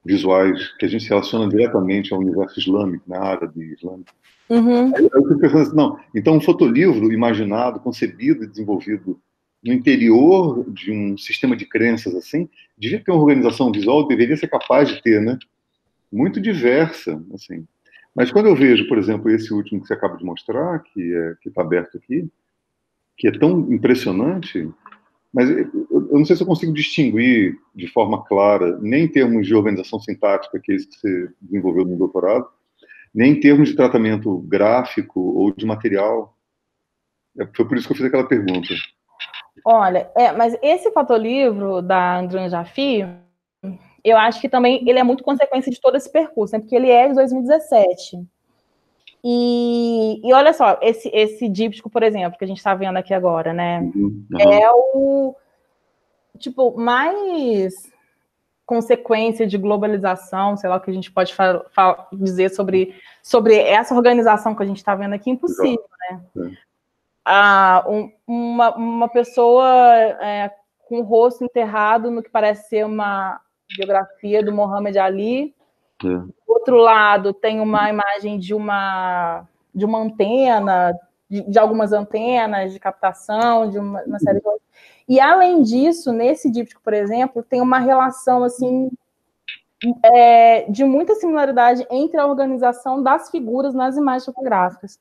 visuais que a gente se relaciona diretamente ao universo islâmico, né? Árabe, islâmico. Eu fico pensando assim, não, então um fotolivro imaginado, concebido e desenvolvido no interior de um sistema de crenças assim, devia ter uma organização visual, deveria ser capaz de ter, né? Muito diversa, assim. Mas quando eu vejo, por exemplo, esse último que você acaba de mostrar, que está aberto aqui, que é tão impressionante, mas eu não sei se eu consigo distinguir de forma clara, nem em termos de organização sintática, que é isso que você desenvolveu no doutorado, nem em termos de tratamento gráfico ou de material. Foi por isso que eu fiz aquela pergunta. Olha, mas esse fotolivro da Andréa Jaffe, eu acho que também ele é muito consequência de todo esse percurso, né? Porque ele é de 2017. E olha só, esse díptico, por exemplo, que a gente está vendo aqui agora, né? É o tipo mais consequência de globalização, sei lá o que a gente pode dizer sobre essa organização que a gente está vendo aqui, impossível, né? Uma pessoa com o rosto enterrado no que parece ser uma biografia do Muhammad Ali. Do outro lado tem uma imagem de uma antena, de algumas antenas de captação, de uma série de coisas. E além disso, nesse díptico, por exemplo, tem uma relação assim de muita similaridade entre a organização das figuras nas imagens fotográficas.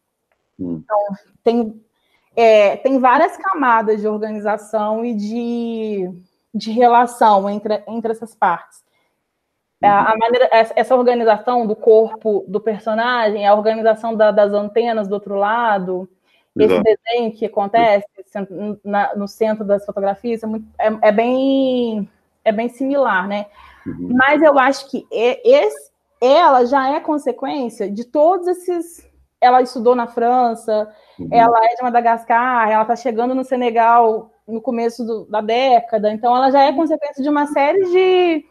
Então, tem várias camadas de organização e de relação entre essas partes. Essa organização do corpo do personagem, a organização das antenas do outro lado, esse desenho que acontece no centro das fotografias, é bem similar, né? Mas eu acho que ela já é consequência de todos esses ela estudou na França, ela é de Madagascar, ela está chegando no Senegal no começo da década, então ela já é consequência de uma série de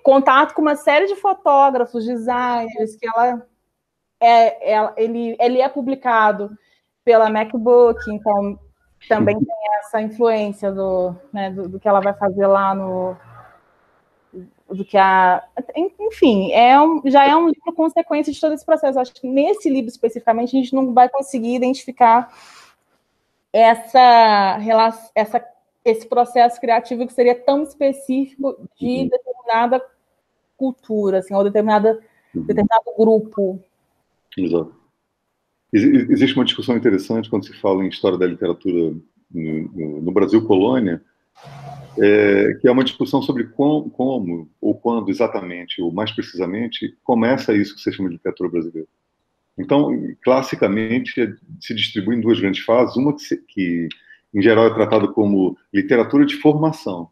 contato com uma série de fotógrafos, designers, que ele é publicado pela MacBook, então também tem essa influência né, do que ela vai fazer lá do que enfim, já é um livro consequência de todo esse processo. Acho que nesse livro especificamente a gente não vai conseguir identificar esse processo criativo que seria tão específico de determinada cultura, assim, ou determinado grupo. Exato. Existe uma discussão interessante quando se fala em história da literatura no Brasil colônia, que é uma discussão sobre como ou quando exatamente, ou mais precisamente, começa isso que se chama de literatura brasileira. Então, classicamente, se distribui em duas grandes fases, uma que em geral é tratada como literatura de formação.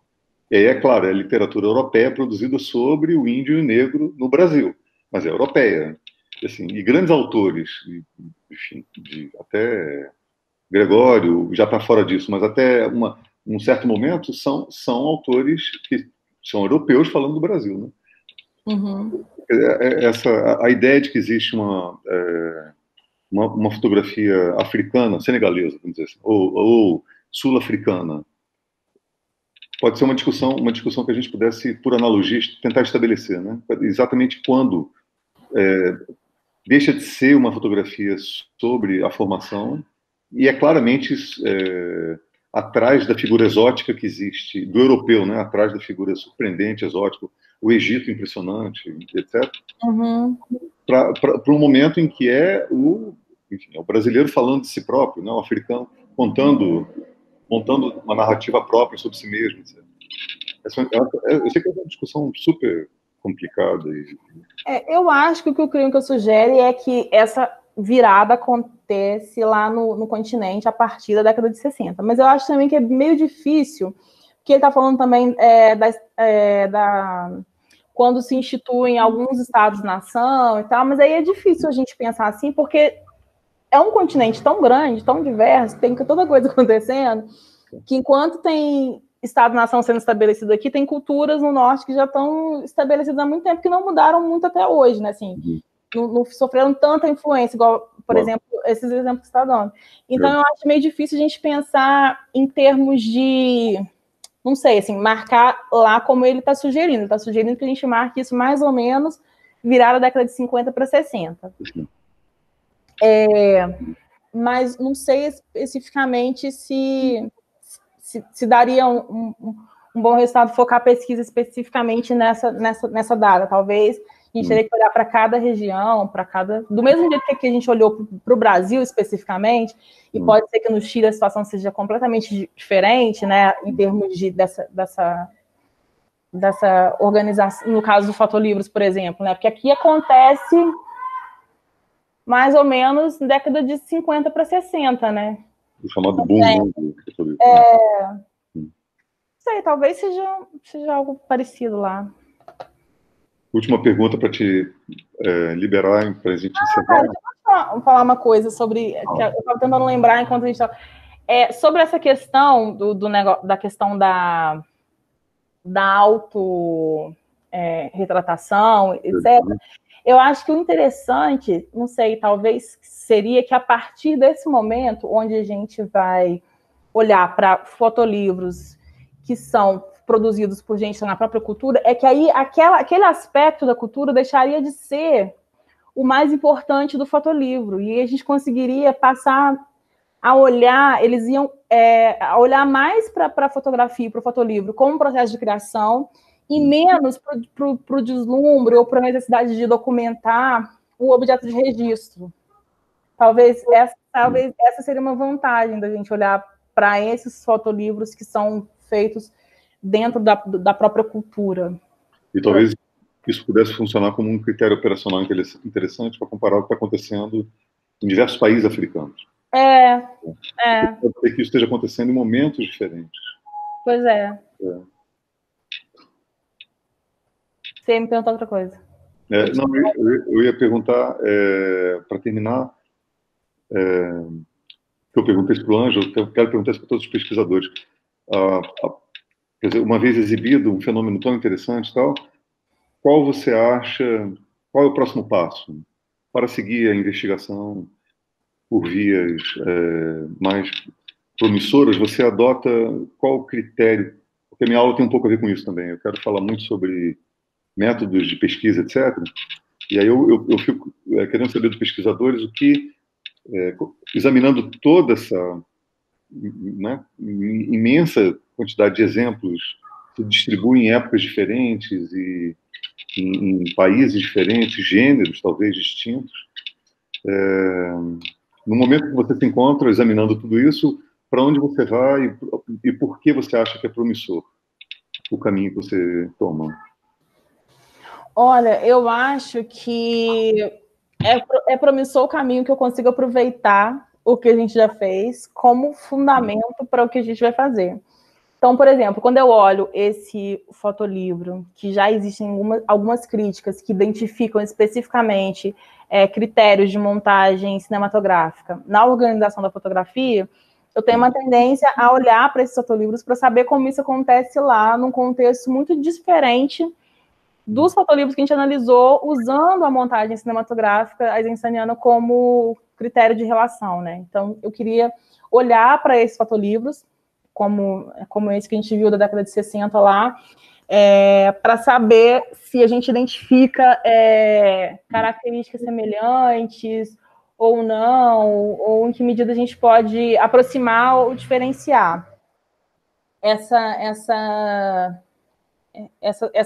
E aí, é claro, é a literatura europeia produzida sobre o índio e o negro no Brasil, mas é europeia. Assim, e grandes autores, enfim, até Gregório já está fora disso, mas até um certo momento são autores que são europeus falando do Brasil, né? A ideia de que existe uma fotografia africana, senegalesa, vamos dizer assim, ou sul-africana, pode ser uma discussão que a gente pudesse, por analogia, tentar estabelecer, né? Exatamente quando deixa de ser uma fotografia sobre a formação e é claramente atrás da figura exótica que existe, do europeu, né? Atrás da figura surpreendente, exótica, o Egito impressionante, etc. Para um momento em que enfim, é o brasileiro falando de si próprio, né? O africano montando uma narrativa própria sobre si mesmo, etc. Eu sei que é uma discussão super complicada. Eu acho que o que o Crinca sugere é que essa virada acontece lá no continente a partir da década de 60. Mas eu acho também que é meio difícil, porque ele está falando também quando se instituem alguns estados-nação e tal, mas aí é difícil a gente pensar assim, porque é um continente tão grande, tão diverso, tem toda coisa acontecendo, que enquanto tem Estado-nação sendo estabelecido aqui, tem culturas no norte que já estão estabelecidas há muito tempo, que não mudaram muito até hoje, né? Assim, não sofreram tanta influência, igual, por exemplo, esses exemplos que você está dando. Então, eu acho meio difícil a gente pensar em termos de, não sei, assim, marcar lá como ele está sugerindo. Ele está sugerindo que a gente marque isso mais ou menos virar a década de 50 para 60. Mas não sei especificamente se daria um bom resultado focar a pesquisa especificamente nessa data. Talvez a gente teria que olhar para cada região, do mesmo jeito que aqui a gente olhou para o Brasil especificamente, e pode ser que no Chile a situação seja completamente diferente, né, em termos dessa organização, no caso do Fotolivros, por exemplo, né, porque aqui acontece mais ou menos na década de 50 para 60, né? O chamado boom. Não sei, talvez seja algo parecido lá. Última pergunta para te liberar, para a gente encerrar. Deixa eu falar uma coisa sobre... que eu estava tentando lembrar enquanto a gente estava... sobre essa questão do negócio, da questão da auto-retratação, etc., eu acho que o interessante, não sei, talvez seria que a partir desse momento, onde a gente vai olhar para fotolivros que são produzidos por gente na própria cultura, é que aí aquele aspecto da cultura deixaria de ser o mais importante do fotolivro, e a gente conseguiria passar a olhar, eles iam a olhar mais para a fotografia, para o fotolivro, como um processo de criação, e menos para o deslumbre ou para a necessidade de documentar o objeto de registro. Talvez essa seria uma vantagem da gente olhar para esses fotolivros que são feitos dentro da própria cultura. E talvez isso pudesse funcionar como um critério operacional interessante para comparar o que está acontecendo em diversos países africanos. Pode ser que isso esteja acontecendo em momentos diferentes. Pois é. Você ia me perguntar outra coisa. Não, eu ia perguntar, para terminar, que eu perguntei isso para o Ângelo, que eu quero perguntar isso para todos os pesquisadores. Ah, quer dizer, uma vez exibido um fenômeno tão interessante, tal, qual você acha, qual é o próximo passo para seguir a investigação por vias mais promissoras? Você adota qual critério? Porque a minha aula tem um pouco a ver com isso também. Eu quero falar muito sobre métodos de pesquisa, etc. E aí eu fico querendo saber dos pesquisadores o que, examinando toda essa, né, imensa quantidade de exemplos que se distribuem em épocas diferentes e em países diferentes, gêneros talvez distintos. No momento que você se encontra examinando tudo isso, para onde você vai e por que você acha que é promissor o caminho que você toma? Olha, eu acho que é promissor o caminho que eu consigo aproveitar o que a gente já fez como fundamento para o que a gente vai fazer. Então, por exemplo, quando eu olho esse fotolivro, que já existem algumas críticas que identificam especificamente critérios de montagem cinematográfica na organização da fotografia, eu tenho uma tendência a olhar para esses fotolivros para saber como isso acontece lá, num contexto muito diferente dos fotolivros que a gente analisou usando a montagem cinematográfica eisensteiniana como critério de relação, né? Então, eu queria olhar para esses fotolivros, como esse que a gente viu da década de 60 lá, para saber se a gente identifica características semelhantes ou não, ou em que medida a gente pode aproximar ou diferenciar essa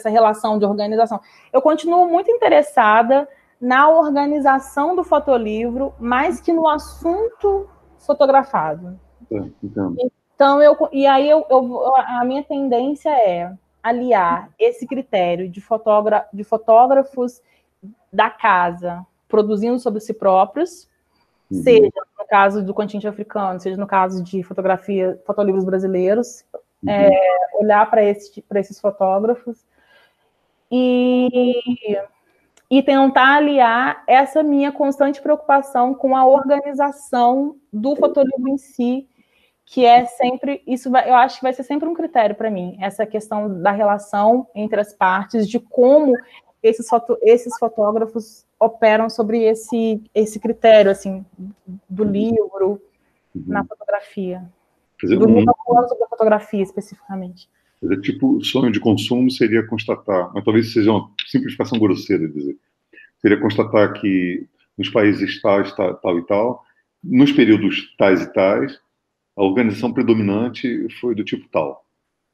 relação de organização. Eu continuo muito interessada na organização do fotolivro, mais que no assunto fotografado. Então, Então, a minha tendência é aliar esse critério de fotógrafos da casa produzindo sobre si próprios, seja no caso do continente africano, seja no caso de fotolivros brasileiros, olhar para esses fotógrafos e tentar aliar essa minha constante preocupação com a organização do fotolivro em si, que é sempre, eu acho que vai ser sempre um critério para mim, essa questão da relação entre as partes, de como esses fotógrafos operam sobre esse critério, assim, do livro, na fotografia. quer dizer, Do livro sobre a fotografia, especificamente. quer dizer, tipo, sonho de consumo seria constatar, mas talvez seja uma simplificação grosseira de dizer, seria constatar que nos países tais, tal e tal, nos períodos tais e tais, a organização predominante foi do tipo tal.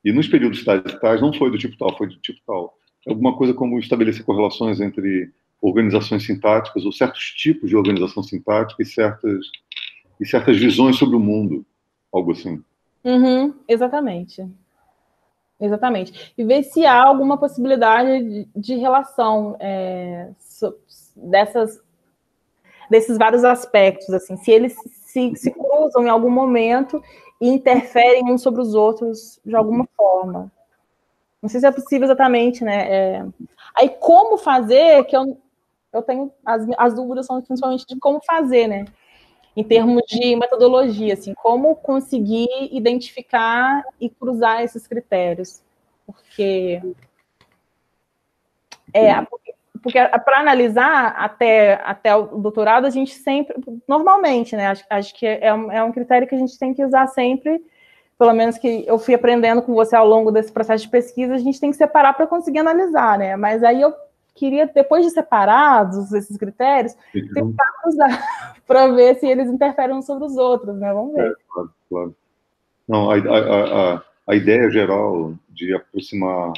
E nos períodos tais e tais não foi do tipo tal, foi do tipo tal. É alguma coisa como estabelecer correlações entre organizações sintáticas ou certos tipos de organização sintática e certas visões sobre o mundo, algo assim. Exatamente. Exatamente. E ver se há alguma possibilidade de relação desses vários aspectos, assim, se eles se cruzam em algum momento e interferem uns sobre os outros de alguma forma. Não sei se é possível exatamente, né? Aí como fazer, que eu tenho as dúvidas são principalmente de como fazer, né? Em termos de metodologia, assim, como conseguir identificar e cruzar esses critérios. Porque para analisar até o doutorado, a gente sempre, normalmente, né? Acho que é um critério que a gente tem que usar sempre, pelo menos que eu fui aprendendo com você ao longo desse processo de pesquisa, a gente tem que separar para conseguir analisar, né? Mas aí eu queria, depois de separados esses critérios, tentar usar para ver se eles interferem uns sobre os outros, né? Vamos ver. Claro, claro. Não, a ideia geral de aproximar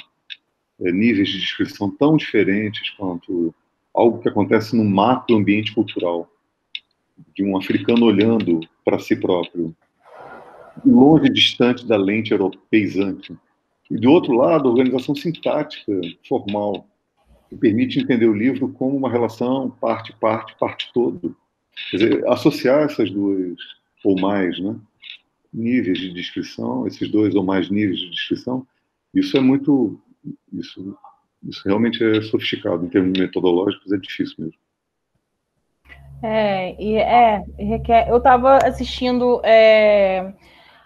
níveis de descrição tão diferentes quanto algo que acontece no macro ambiente cultural, de um africano olhando para si próprio, longe, distante da lente europeizante. E, do outro lado, a organização sintática formal, que permite entender o livro como uma relação parte-todo. Quer dizer, associar essas duas ou mais, né, níveis de descrição, esses dois ou mais níveis de descrição, isso é muito... Isso Isso realmente é sofisticado, em termos metodológicos, é difícil mesmo. Requer. Eu estava assistindo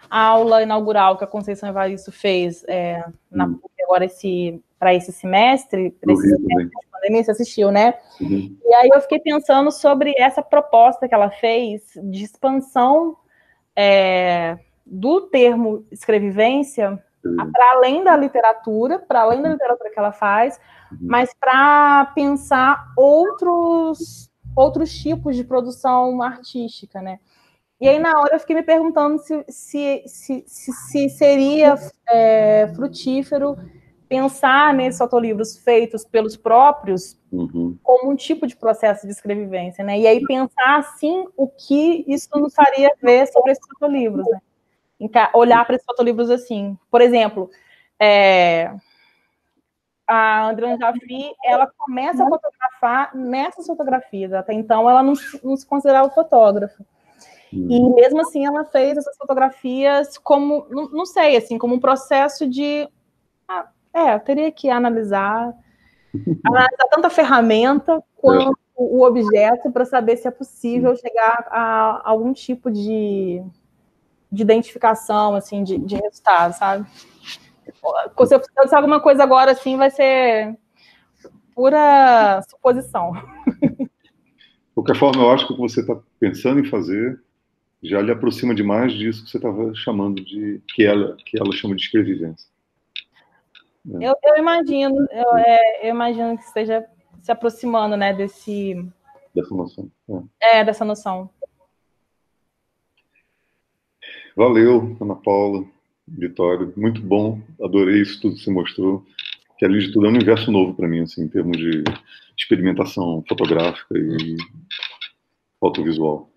a aula inaugural que a Conceição Evaristo fez na PUC agora para esse semestre, de pandemia, você assistiu, né? Uhum. E aí eu fiquei pensando sobre essa proposta que ela fez de expansão do termo escrevivência para além da literatura, que ela faz, mas para pensar outros tipos de produção artística, né? E aí, na hora, eu fiquei me perguntando se seria frutífero pensar nesses autolivros feitos pelos próprios como um tipo de processo de escrevivência, né? E aí pensar, assim, o que isso nos faria ver sobre esses autolivros, né? Olhar para esses autolivros assim. Por exemplo, a Andréa Jaffe, ela começa a fotografar nessas fotografias. Até então, ela não se considerava fotógrafa. E mesmo assim, ela fez essas fotografias como, não sei, assim, como um processo de... eu teria que analisar tanta ferramenta quanto o objeto para saber se é possível chegar a algum tipo de identificação, assim, de resultado, sabe? Se eu disser alguma coisa agora, assim, vai ser pura suposição. De qualquer forma, eu acho que o que você está pensando em fazer já lhe aproxima demais disso que você estava chamando de... que ela chama de escrevivência. Eu imagino, eu imagino que esteja se aproximando, né, dessa noção. Dessa noção. Valeu, Ana Paula, Vitória, muito bom, adorei isso tudo que você mostrou, que além de tudo é um universo novo para mim, assim, em termos de experimentação fotográfica e audiovisual.